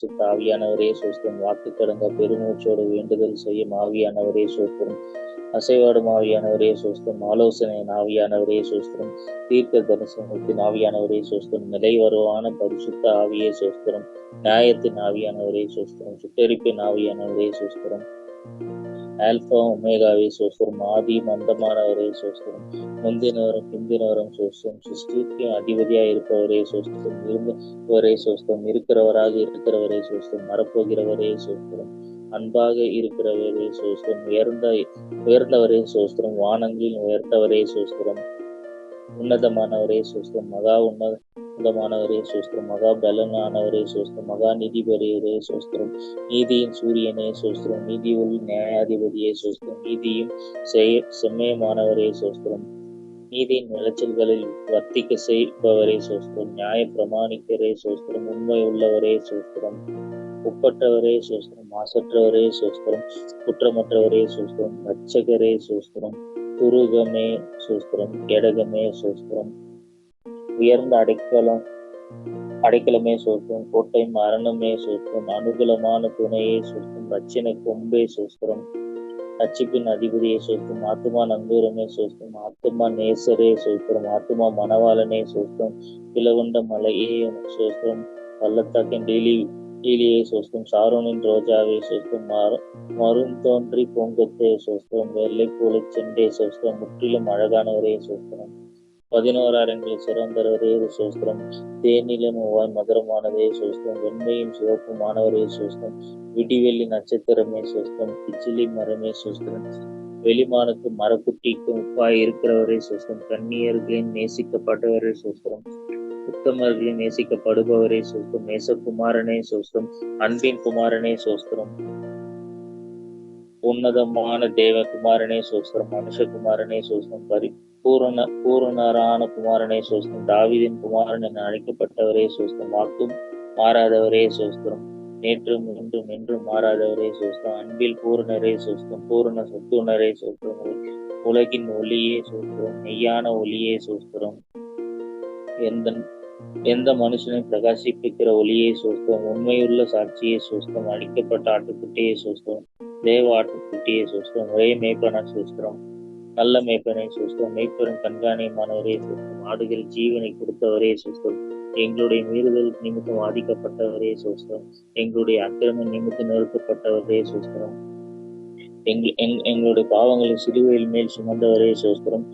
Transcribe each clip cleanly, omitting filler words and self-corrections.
பரிசுத்த ஆவியானவரே சோஸ்திரம். வாக்கு கடங்க பெருமூச்சோடு வேண்டுதல் செய்யும் ஆவியானவரே சோஸ்திரம். அசைவாடும் ஆவியானவரே சோஸ்திரம். ஆலோசனையின் ஆவியானவரே சோஸ்திரம். தீர்க்க தரிசனத்தின் ஆவியானவரே சோஸ்திரம். நிலை வருவான பரிசுத்த ஆவியே சோஸ்திரம். நியாயத்தின் ஆவியானவரே சோஸ்திரம். சுட்டரிப்பின் ஆவியானவரே சோஸ்திரம். ஆல்பா ஒமேகாவே சோஸ்திரம். ஆதி மந்தமானவரே சோஸ்திரம். முந்தினவரும் பிந்தினவரும் சோஸ்திரம். சிருஷ்டிக்கு அதிபதியாக இருப்பவரே சோஸ்திரம். இருந்தவரே சோஸ்திரம். இருக்கிறவராக இருக்கிறவரே சோஸ்திரம். வரப்போகிறவரே சோஸ்திரம். அன்பாக இருக்கிறவரே சோஸ்திரம். உயர்ந்தவரே சோஸ்திரம். வானங்களில் உயர்ந்தவரே சோஸ்திரம். உன்னதமானவரே சோஸ்திரம். மகா உன்னதமானவரே சோஸ்திரம். மகா பலனானவரே சோஸ்திரம். மகா நீதிபதியரே சோஸ்திரம். நீதியின் சூரியனே சோஸ்திரம். நீதி உள் நியாயாதிபதியே சோஸ்திரம். நீதியும் செம்மையமானவரே சோஸ்திரம். நீதியின் விளைச்சல்களில் வர்த்திக்க செய்பவரே சோஸ்திரம். நியாய பிரமாணிக்கரே சோஸ்திரம். உண்மை உள்ளவரே சோஸ்திரம். ஒப்பற்றவரே சோஸ்திரம். மாசற்றவரே சோஸ்திரம். குற்றமற்றவரே சோஸ்திரம். ரட்சகரே சோஸ்திரம். துருகமே சோஸ்திரம். கேடகமே சோஸ்திரம். உயர்ந்த அடைக்கலமே சோஸ்திரம். கோட்டை மரணமே சோஸ்திரம். அனுகூலமான துணையே சோஸ்திரம். ரட்சண கொம்பே சோஸ்திரம். ரட்சிப்பின் அதிபதியே சோஸ்திரம். ஆத்துமா நங்கூரமே சோஸ்திரம். ஆத்துமா நேசரே சோஸ்திரம். ஆத்துமா மணவாளனே சோஸ்திரம். பிளவுண்ட மலையே சோஸ்திரம். பள்ளத்தாக்கின் டீலியே சோஸ்திரம். சாரோனின் ரோஜாவே சோஸ்திரம். மரும் தோன்றி பொங்கத்தே சோஸ்திரம். வெள்ளை போல செண்டே சோஸ்திரம். முற்றிலும் அழகானவரே சோஸ்திரம். 11 சிறந்தவரே சோஸ்திரம். தேனிலும் மதுரமானதே சோஸ்திரம். வெண்மையும் சிவப்புமானவரே சோஸ்திரம். விடிவெள்ளி நட்சத்திரமே சோஸ்திரம். கிச்சிலி மரமே சோஸ்திரம். வெளிமானுக்கு மரக்குட்டிக்கு உப்பாய் இருக்கிறவரே சோஸ்திரம். கன்னியர்களின் நேசிக்கப்பட்டவரே சோஸ்திரம். உத்தமர்களின் நேசிக்கப்படுபவரே சோஸ்திரம். நேசகுமாரனே சோஸ்திரம். அன்பின் குமாரனே சோஸ்திரம். உன்னதமான தேவகுமாரனே சோஸ்திரம். மனுஷகுமாரனே சோஸ்திரம். பூரணரான குமாரனே சோஸ்திரம். தாவீதின் குமாரன் என அழைக்கப்பட்டவரே சோஸ்திரம். வாக்கும் மாறாதவரே சோஸ்திரம். நேற்றும் இன்றும் என்றும் மாறாதவரே சோஸ்திரம். அன்பில் பூரணரே சோஸ்திரம். பூரண சத்துணரே சோஸ்திரம். உலகின் ஒளியே சோஸ்திரம். மெய்யான ஒளியே சோஸ்திரம். எந்த மனுஷனை பிரகாசிப்பிக்கிற ஒளியே சோஸ்திரம். உண்மையுள்ள சாட்சியே சோஸ்திரம். அழிக்கப்பட்ட ஆட்டுக்குட்டியே சோஸ்திரம். தேவ ஆட்டுக்குட்டியே சோஸ்திரம். ஒரே மேய்ப்பன சோஸ்திரம். நல்ல மேய்ப்பனை சோஸ்திரம். மேய்ப்பரின் கண்காணியமானவரே சோஸ்திரம். ஆடுகள் ஜீவனை கொடுத்தவரே சோஸ்திரம். எங்களுடைய மீறுதல் நிமித்தம் ஆதிக்கப்பட்டவரே சோஸ்திரம். எங்களுடைய அக்கிரம நிமித்தம் நிறுத்தப்பட்டவரே சோஸ்திரம். எங்களுடைய பாவங்களை சிலுவையில் மேல் சுமந்தவரே சோஸ்திரம்.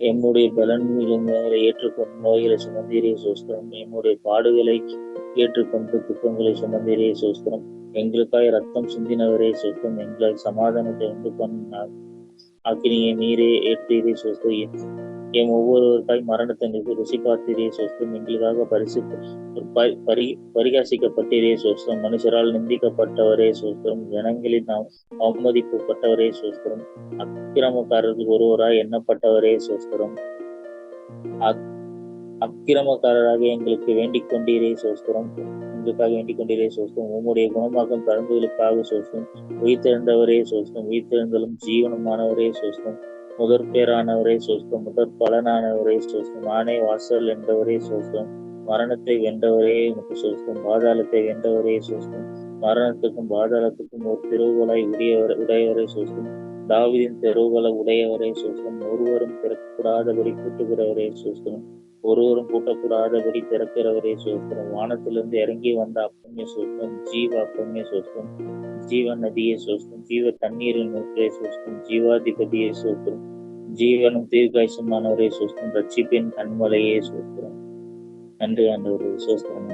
எம்முடைய பலன்களை ஏற்றுக்கொண்டு நோய்களை சுமந்தீரே சோஸ்திரம். எம்முடைய பாடுகளை ஏற்றுக்கொண்டு துக்கங்களை சுமந்தீரே சோஸ்திரம். எங்களுக்காய் ரத்தம் சிந்தினவரே சோஸ்திரம். எங்களை சமாதானத்தை உண்டு பண்ண அக்கினியை நீரே ஏற்றீரே சோஸ்திரம். எம் ஒவ்வொருவருக்காய் மரணத்தை ருசி பார்த்தீரே சோஸ்திரம். எங்களுக்காக பரிகாசிக்கப்பட்டீரே சோஸ்திரம். மனுஷரால் நிந்திக்கப்பட்டவரே சோஸ்திரம். ஜனங்களில் நாம் அவமதிக்கப்பட்டவரே சோஸ்திரம். அக்கிரமக்காரர்கள் ஒருவராய் எண்ணப்பட்டவரே சோஸ்திரம். அக்கிரமக்காரராக எங்களுக்கு வேண்டிக் கொண்டீரே சோஸ்திரம். எங்களுக்காக வேண்டிக் கொண்டீரே சோஸ்திரம். உம்முடைய குணமாக்கம் தழும்புகளுக்காக சோஸ்திரம். உயிர்த்தெழுந்தவரே சோஸ்திரம். உயிர்த்தெழுந்தலும் ஜீவனமானவரே சோஸ்திரம். முதற் பேரானவரே சோஸ்திரம். முதற் பலனானவரே சோஸ்திரம். நானே வாசல் என்பவரே சோஸ்திரம். மரணத்தை வென்றவரே உனக்கு சோஸ்திரம். பாதாளத்தை வென்றவரே சோஸ்திரம். மரணத்துக்கும் பாதாளத்துக்கும் ஒரு திருவுகளாய் உடையவரே சோஸ்திரம். தாவீதின் தெருவுகளை உடையவரே சோஸ்திரம். ஒருவரும் திறக்கூடாதபடி கூட்டுகிறவரே சோஸ்திரம். ஒருவரும் கூட்டக்கூடாதபடி திறக்கிறவரே சோஸ்திரம். வானத்திலிருந்து இறங்கி வந்த அப்பமே சோஸ்திரம். ஜீவ அப்பமே சோஸ்திரம். ஜீவ நதியே சோஸ்திரம். ஜீவ தண்ணீரின் ஊற்றே சோஸ்திரம். ஜீவாதிபதியே சோஸ்திரம். ஜீவனும் தீர்க்காயுசுமானவரே சோஸ்திரம். ரட்சிப்பின் கண்மலையே சோஸ்திரம். நன்றி ஆண்டவரே சோஸ்திரம்.